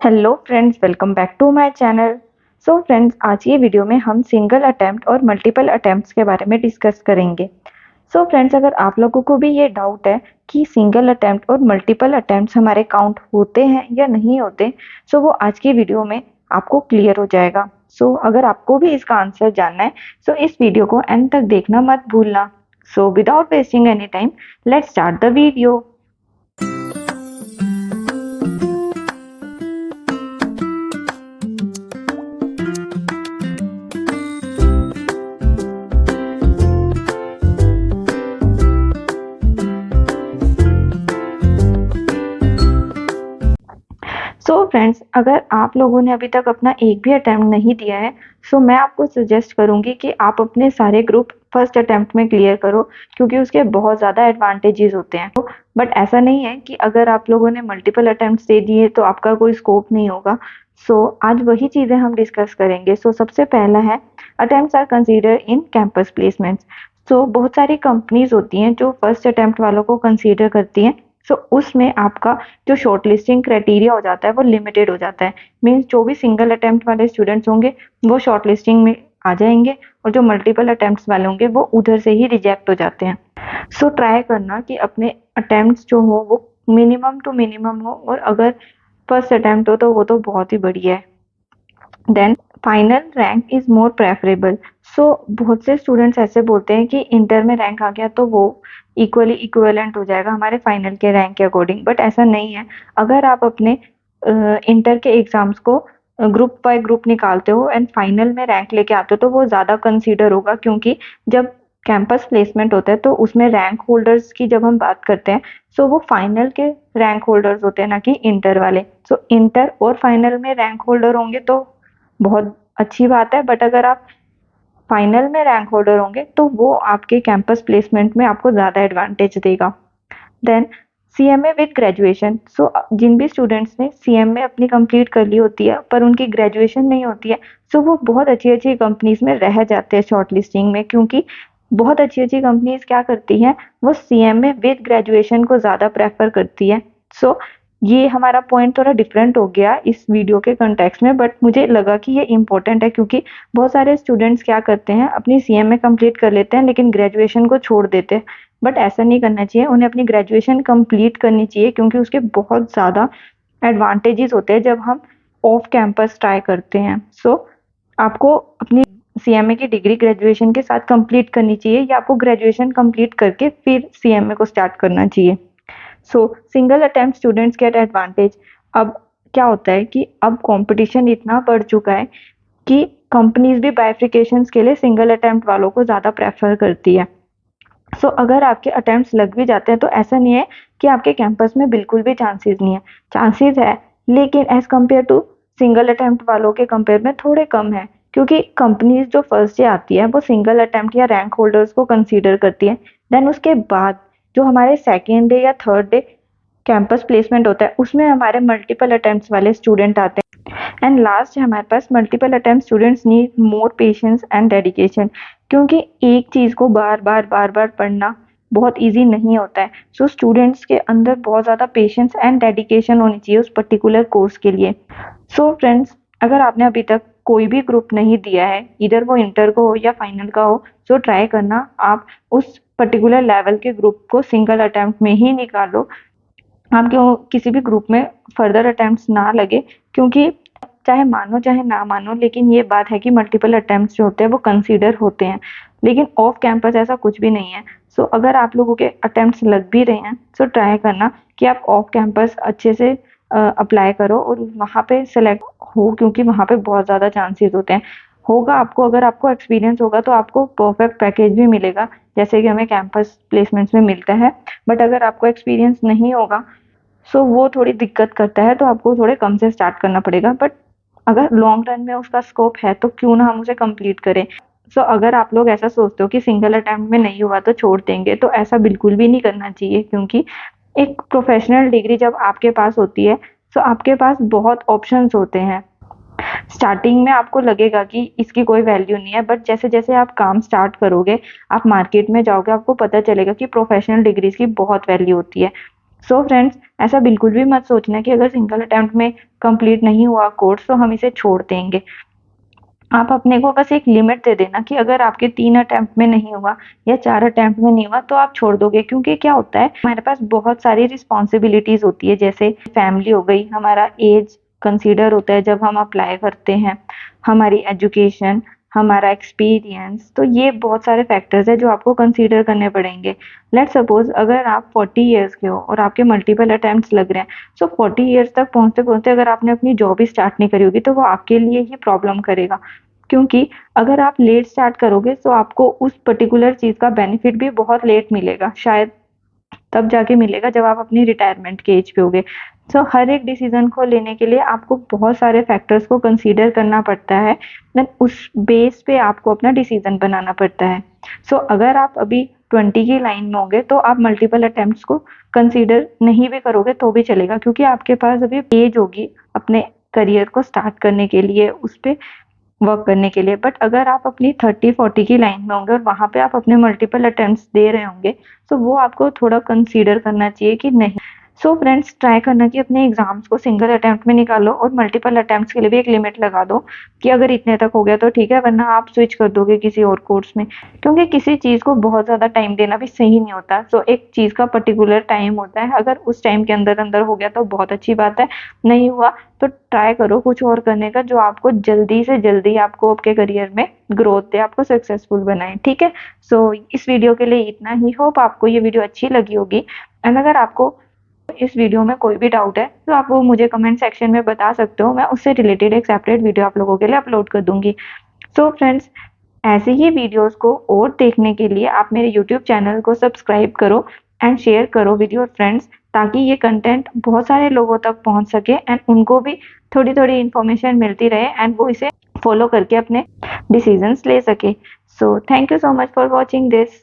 Hello friends, welcome back to my channel. So friends, आज ये video में हम सिंगल अटेम्प्ट और मल्टीपल अटेम्प्ट्स के बारे में डिस्कस करेंगे। सो फ्रेंड्स, अगर आप लोगों को भी ये डाउट है कि सिंगल अटेम्प्ट और मल्टीपल अटेम्प्ट्स हमारे काउंट होते हैं या नहीं होते, सो वो आज की वीडियो में आपको क्लियर हो जाएगा। सो अगर आपको भी इसका आंसर जानना है, सो इस वीडियो को एंड तक देखना मत भूलना। So without wasting any time, let's start the video. So friends, अगर आप लोगों ने अभी तक अपना एक भी अटेम्प्ट नहीं दिया है, सो मैं आपको सजेस्ट करूंगी कि आप अपने सारे ग्रुप फर्स्ट अटेम्प्ट में क्लियर करो, क्योंकि उसके बहुत ज़्यादा एडवांटेजेस होते हैं। बट ऐसा नहीं है कि अगर आप लोगों ने मल्टीपल अटेम्प्ट्स दे दिए तो आपका कोई स्कोप नहीं होगा। सो आज वही चीज़ें हम डिस्कस करेंगे। सो सबसे पहला है, attempts are consider in campus placements. So बहुत सारी कंपनीज होती हैं जो फर्स्ट अटेम्प्ट वालों को कंसीडर करती हैं। सो उसमें आपका जो शॉर्ट लिस्टिंग क्राइटेरिया हो जाता है वो लिमिटेड हो जाता है। मीन्स जो भी सिंगल अटेम्प्ट वाले स्टूडेंट्स होंगे वो शॉर्ट लिस्टिंग में आ जाएंगे, और जो मल्टीपल अटेम्प्ट्स वाले होंगे वो उधर से ही रिजेक्ट हो जाते हैं। सो ट्राई करना कि अपने अटेम्प्ट्स जो हो वो मिनिमम टू मिनिमम हो, और अगर फर्स्ट अटेम्प्ट हो तो वो तो बहुत ही बढ़िया है। Then final rank is more preferable. So बहुत से स्टूडेंट्स ऐसे बोलते हैं कि इंटर में रैंक आ गया तो वो इक्वली इक्विवेलेंट हो जाएगा हमारे फाइनल के रैंक के अकॉर्डिंग, बट ऐसा नहीं है। अगर आप अपने इंटर के एग्जाम्स को ग्रुप बाय ग्रुप निकालते हो एंड फाइनल में रैंक लेके आते हो तो वो ज़्यादा कंसीडर होगा, क्योंकि जब कैंपस प्लेसमेंट होता है तो उसमें रैंक होल्डर्स की जब हम बात करते हैं, सो वो फाइनल के रैंक होल्डर्स होते हैं, ना कि इंटर वाले। सो इंटर और फाइनल में रैंक होल्डर होंगे तो बहुत अच्छी बात है, बट अगर आप फाइनल में रैंक होल्डर होंगे तो वो आपके कैंपस प्लेसमेंट में आपको ज़्यादा एडवांटेज देगा। Then CMA with graduation. So जिन भी स्टूडेंट्स ने सीएमए अपनी कंप्लीट कर ली होती है पर उनकी ग्रेजुएशन नहीं होती है, सो वो बहुत अच्छी अच्छी कंपनीज में रह जाते हैं शॉर्ट लिस्टिंग में, क्योंकि बहुत अच्छी अच्छी कंपनीज क्या करती हैं, वो सीएमए विद ग्रेजुएशन को ज़्यादा प्रेफर करती है। सो ये हमारा पॉइंट थोड़ा डिफरेंट हो गया इस वीडियो के कंटेक्स्ट में, बट मुझे लगा कि ये इम्पोर्टेंट है, क्योंकि बहुत सारे स्टूडेंट्स क्या करते हैं, अपनी सीएमए कंप्लीट कर लेते हैं लेकिन ग्रेजुएशन को छोड़ देते हैं। बट ऐसा नहीं करना चाहिए, उन्हें अपनी ग्रेजुएशन कंप्लीट करनी चाहिए, क्योंकि उसके बहुत ज़्यादा एडवांटेजेस होते हैं जब हम ऑफ कैंपस ट्राई करते हैं। सो आपको अपनी सीएमए की डिग्री ग्रेजुएशन के साथ कंप्लीट करनी चाहिए, या आपको ग्रेजुएशन कंप्लीट करके फिर सीएमए को स्टार्ट करना चाहिए। सो single attempt students gate advantage. अब क्या होता है कि अब कंपटीशन इतना बढ़ चुका है कि कंपनीज भी बाइफिकेशंस के लिए सिंगल अटेम्प्ट वालों को ज़्यादा प्रेफर करती है। सो अगर आपके अटेम्प्ट्स लग भी जाते हैं तो ऐसा नहीं है कि आपके कैंपस में बिल्कुल भी चांसेस नहीं है, चांसेस है, लेकिन as compare to single attempt वालों के कंपेयर में थोड़े कम है, क्योंकि कंपनीज जो फर्स्ट डे आती है वो सिंगल अटेम्प्ट या रैंक होल्डर्स को कंसीडर करती है। देन उसके बाद जो हमारे सेकेंड डे या थर्ड डे कैंपस प्लेसमेंट होता है उसमें हमारे मल्टीपल अटेम्प्ट्स वाले स्टूडेंट आते हैं। एंड लास्ट है हमारे पास multiple attempt students need more patience and dedication, क्योंकि एक चीज़ को बार बार बार बार पढ़ना बहुत इजी नहीं होता है। सो स्टूडेंट्स के अंदर बहुत ज़्यादा पेशेंस एंड डेडिकेशन होनी चाहिए उस पर्टिकुलर कोर्स के लिए। सो फ्रेंड्स, अगर आपने अभी तक कोई भी ग्रुप नहीं दिया है, इधर वो इंटर को हो या फाइनल का हो, सो ट्राई करना आप उस पर्टिकुलर लेवल के ग्रुप को सिंगल अटेम्प्ट में ही निकालो। आपके किसी भी ग्रुप में फर्दर अटेम्प्ट्स ना लगे, क्योंकि चाहे मानो चाहे ना मानो, लेकिन ये बात है कि मल्टीपल अटेम्प्ट्स जो होते हैं वो कंसीडर होते हैं, लेकिन ऑफ कैंपस ऐसा कुछ भी नहीं है। सो अगर आप लोगों के अटेम्प्ट्स लग भी रहे हैं, सो ट्राई करना कि आप ऑफ कैंपस अच्छे से अप्लाई करो और वहाँ पे सेलेक्ट हो, क्योंकि वहाँ पे बहुत ज़्यादा चांसेस होते हैं। होगा आपको, अगर आपको एक्सपीरियंस होगा तो आपको परफेक्ट पैकेज भी मिलेगा, जैसे कि हमें कैंपस प्लेसमेंट्स में मिलता है। बट अगर आपको एक्सपीरियंस नहीं होगा, सो वो थोड़ी दिक्कत करता है, तो आपको थोड़े कम से स्टार्ट करना पड़ेगा। बट अगर लॉन्ग रन में उसका स्कोप है तो क्यों ना हम उसे कंप्लीट करें। सो अगर आप लोग ऐसा सोचते हो कि सिंगल अटेम्प्ट में नहीं हुआ तो छोड़ देंगे, तो ऐसा बिल्कुल भी नहीं करना चाहिए, क्योंकि एक प्रोफेशनल डिग्री जब आपके पास होती है, सो आपके पास बहुत ऑप्शंस होते हैं। स्टार्टिंग में आपको लगेगा कि इसकी कोई वैल्यू नहीं है, बट जैसे जैसे आप काम स्टार्ट करोगे, आप मार्केट में जाओगे, आपको पता चलेगा कि प्रोफेशनल डिग्रीज की बहुत वैल्यू होती है। सो फ्रेंड्स, ऐसा बिल्कुल भी मत सोचना कि अगर सिंगल अटेम्प्ट में कंप्लीट नहीं हुआ कोर्स तो हम इसे छोड़ देंगे। आप अपने को बस एक लिमिट दे देना कि अगर आपके 3 अटेम्प्ट में नहीं हुआ या 4 अटेम्प्ट में नहीं हुआ तो आप छोड़ दोगे, क्योंकि क्या होता है हमारे पास बहुत सारी रिस्पॉन्सिबिलिटीज होती है, जैसे फैमिली हो गई, हमारा एज कंसीडर होता है जब हम अप्लाई करते हैं, हमारी एजुकेशन, हमारा एक्सपीरियंस, तो ये बहुत सारे फैक्टर्स है जो आपको कंसीडर करने पड़ेंगे। लेट सपोज अगर आप 40 ईयर्स के हो और आपके मल्टीपल अटेम्प्ट्स लग रहे हैं, सो 40 ईयर्स तक पहुंचते पहुंचते अगर आपने अपनी जॉब ही स्टार्ट नहीं करी होगी तो वो आपके लिए ही प्रॉब्लम करेगा, क्योंकि अगर आप लेट स्टार्ट करोगे तो आपको उस पर्टिकुलर चीज़ का बेनिफिट भी बहुत लेट मिलेगा, शायद तब जाके मिलेगा जब आप अपनी रिटायरमेंट के एज पे होगे। सो हर एक डिसीजन को लेने के लिए आपको बहुत सारे फैक्टर्स को कंसीडर करना पड़ता है, देन उस बेस पे आपको अपना डिसीजन बनाना पड़ता है। सो अगर आप अभी 20 की लाइन में होंगे तो आप मल्टीपल अटेम्प्ट्स को कंसीडर नहीं भी करोगे तो भी चलेगा, क्योंकि आपके पास अभी एज होगी अपने करियर को स्टार्ट करने के लिए, उस पे वर्क करने के लिए। बट अगर आप अपनी 30-40 की लाइन में होंगे और वहाँ पे आप अपने मल्टीपल अटेम्प्ट्स दे रहे होंगे, तो वो आपको थोड़ा कंसीडर करना चाहिए कि नहीं। सो फ्रेंड्स, ट्राई करना कि अपने एग्जाम्स को सिंगल अटेम्प्ट में निकालो और मल्टीपल अटेम्प्ट्स के लिए भी एक लिमिट लगा दो कि अगर इतने तक हो गया तो ठीक है, वरना आप स्विच कर दोगे किसी और कोर्स में, क्योंकि किसी चीज़ को बहुत ज़्यादा टाइम देना भी सही नहीं होता। सो एक चीज़ का पर्टिकुलर टाइम होता है, अगर उस टाइम के अंदर अंदर हो गया तो बहुत अच्छी बात है, नहीं हुआ तो ट्राई करो कुछ और करने का जो आपको जल्दी से जल्दी आपको आपके करियर में ग्रोथ दे, आपको सक्सेसफुल बनाए, ठीक है। सो इस वीडियो के लिए इतना ही। होप आपको ये वीडियो अच्छी लगी होगी, एंड अगर आपको इस वीडियो में कोई भी डाउट है तो आप वो मुझे कमेंट सेक्शन में बता सकते हो, मैं उससे रिलेटेड एक सेपरेट वीडियो आप लोगों के लिए अपलोड कर दूंगी। सो फ्रेंड्स, ऐसे ही वीडियोस को और देखने के लिए आप मेरे यूट्यूब चैनल को सब्सक्राइब करो एंड शेयर करो विद योर फ्रेंड्स, ताकि ये कंटेंट बहुत सारे लोगों तक पहुंच सके एंड उनको भी थोड़ी थोड़ी इन्फॉर्मेशन मिलती रहे एंड वो इसे फॉलो करके अपने डिसीजंस ले सके। So thank you so much for watching this.